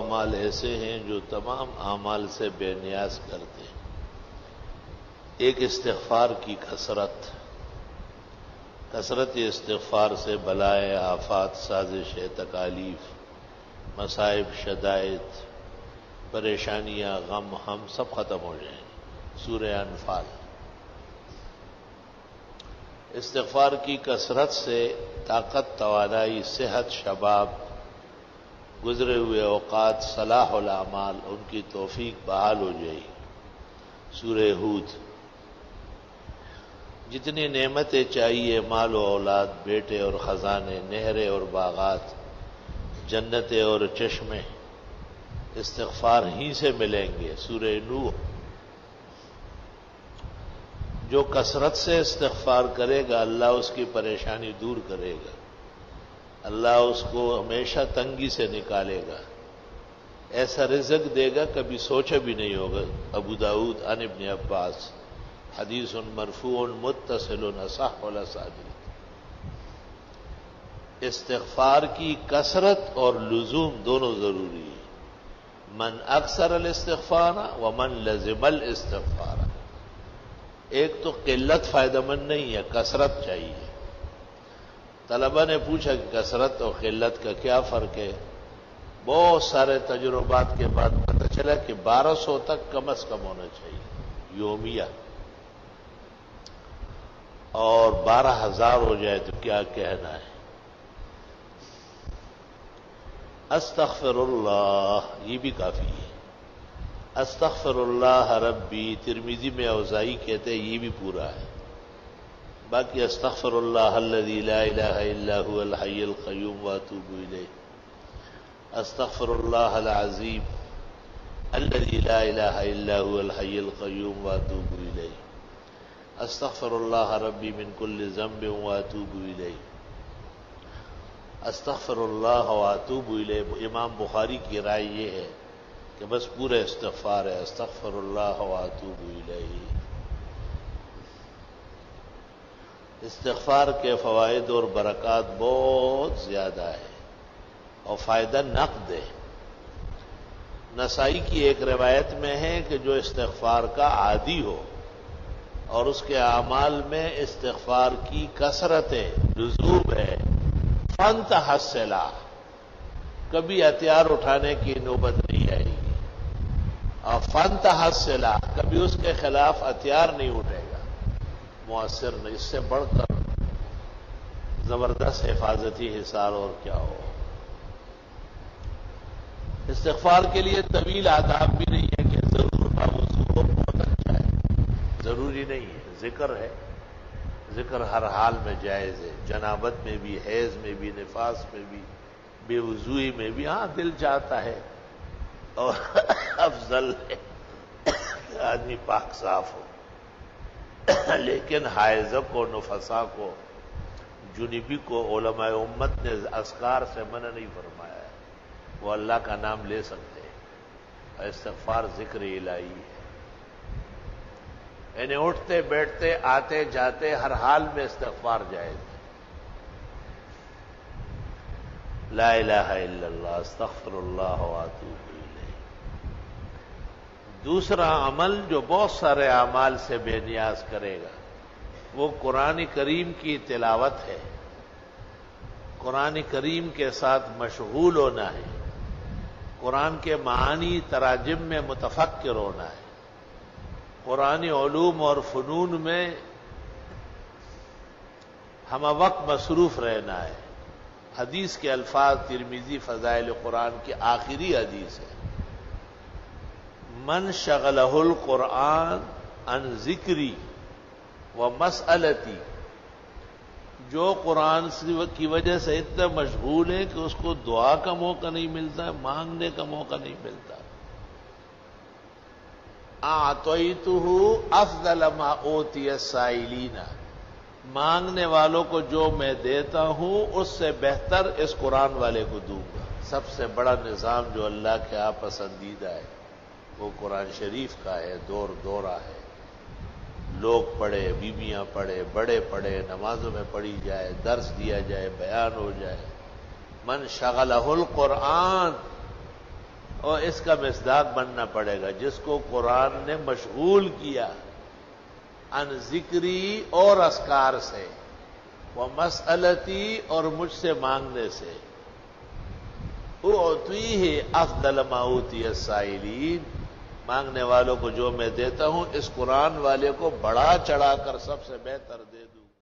اعمال ایسے ہیں جو تمام اعمال سے بے نیاز کرتے ہیں۔ ایک استغفار کی کثرت استغفار سے بلائے، آفات، سازشیں، تکالیف، مصائب، شدائد، پریشانیاں، غم، ہم سب ختم ہو جائیں۔ سورہ انفال۔ استغفار کی کثرت سے طاقت، توانائی، صحت، شباب، گزرے ہوئے اوقات، صلاح الاعمال، ان کی توفیق بحال ہو جائے۔ سورہ ہود۔ جتنی نعمتیں چاہیے، مال و اولاد، بیٹے اور خزانے، نہریں اور باغات، جنتیں اور چشمے، استغفار ہی سے ملیں گے۔ سورہ نوح۔ جو کثرت سے استغفار کرے گا اللہ اس کی پریشانی دور کرے گا، اللہ اس کو ہمیشہ تنگی سے نکالے گا، ایسا رزق دے گا کبھی سوچا بھی نہیں ہوگا۔ ابو داؤد عن ابن عباس، حدیث مرفوع متصل اصح الاسانید۔ استغفار کی کثرت اور لزوم دونوں ضروری ہے۔ من اکثر الاستغفار ومن لزم الاستغفار۔ ایک تو قلت فائدہ مند نہیں ہے، کثرت چاہیے۔ طلبہ نے پوچھا کہ کثرت اور قلت کا کیا فرق ہے؟ بہت سارے تجربات کے بعد پتہ چلا کہ 1200 تک کم از کم ہونا چاہیے یومیہ، اور 12,000 ہو جائے تو کیا کہنا ہے۔ استغفر اللہ یہ بھی کافی ہے۔ استغفر اللہ ربی، ترمذی میں اوزاعی کہتے ہیں یہ بھی پورا ہے۔ باقی استغفر اللہ الذی لا الہ الا هو الحی القیوم واتوب الیہ، استغفر اللہ العظیم الذی لا الہ الا هو الحی القیوم واتوب الیہ، استغفر اللہ ربی من کل ذنب واتوب الیہ، استغفر اللہ واتوب الیہ۔ امام بخاری کی رائے یہ ہے کہ بس پورے استغفار ہے، استغفر اللہ واتوب الیہ۔ استغفار کے فوائد اور برکات بہت زیادہ ہے اور فائدہ نقد ہے۔ نسائی کی ایک روایت میں ہے کہ جو استغفار کا عادی ہو اور اس کے اعمال میں استغفار کی کثرت ہے، لزوم ہے، فانتحسلا، کبھی ہتھیار اٹھانے کی نوبت نہیں آئے گی، اور فانتحسلا، کبھی اس کے خلاف ہتھیار نہیں اٹھے گا، مؤثر نہیں۔ اس سے بڑھ کر زبردست حفاظتی حصار اور کیا ہو۔ استغفار کے لیے طویل آداب بھی نہیں ہے کہ ضرور باوضو ہو، بہت اچھا ہے، ضروری نہیں ہے۔ ذکر ہے، ذکر ہر حال میں جائز ہے، جنابت میں بھی، حیض میں بھی، نفاس میں بھی، بے وضوئی میں بھی۔ ہاں دل چاہتا ہے اور افضل ہے کہ آدمی پاک صاف ہو، لیکن حائضہ کو، نفسا کو، جنبی کو علماء امت نے اذکار سے منع نہیں فرمایا ہے، وہ اللہ کا نام لے سکتے ہیں۔ استغفار ذکر الہی ہے، یعنی اٹھتے بیٹھتے، آتے جاتے، ہر حال میں استغفار جائز ہے۔ لا الہ الا اللہ، استغفر اللہ واتوب الیہ۔ دوسرا عمل جو بہت سارے اعمال سے بے نیاز کرے گا وہ قرآن کریم کی تلاوت ہے، قرآن کریم کے ساتھ مشغول ہونا ہے، قرآن کے معانی تراجم میں متفکر ہونا ہے، قرآنی علوم اور فنون میں ہم وقت مصروف رہنا ہے۔ حدیث کے الفاظ ترمذی فضائل قرآن کی آخری حدیث ہے، من شغلہ القرآن عن ذکری و مسئلتی، جو قرآن کی وجہ سے اتنا مشغول ہے کہ اس کو دعا کا موقع نہیں ملتا، مانگنے کا موقع نہیں ملتا۔ اعطیتہ افضل ما اوتی السائلین، مانگنے والوں کو جو میں دیتا ہوں اس سے بہتر اس قرآن والے کو دوں گا۔ سب سے بڑا نظام جو اللہ کے ہاں پسندیدہ ہے وہ قرآن شریف کا ہے، دور دورہ ہے، لوگ پڑھے، بیویاں پڑھے، بڑے پڑھے، نمازوں میں پڑھی جائے، درس دیا جائے، بیان ہو جائے۔ من شغلہ القرآن، اور اس کا مصداق بننا پڑے گا جس کو قرآن نے مشغول کیا ان ذکری اور اذکار سے، وہ مسئلتی اور مجھ سے مانگنے سے، اعطیہ افضل ما اوتی السائلین، مانگنے والوں کو جو میں دیتا ہوں اس قرآن والے کو بڑا چڑھا کر سب سے بہتر دے دوں۔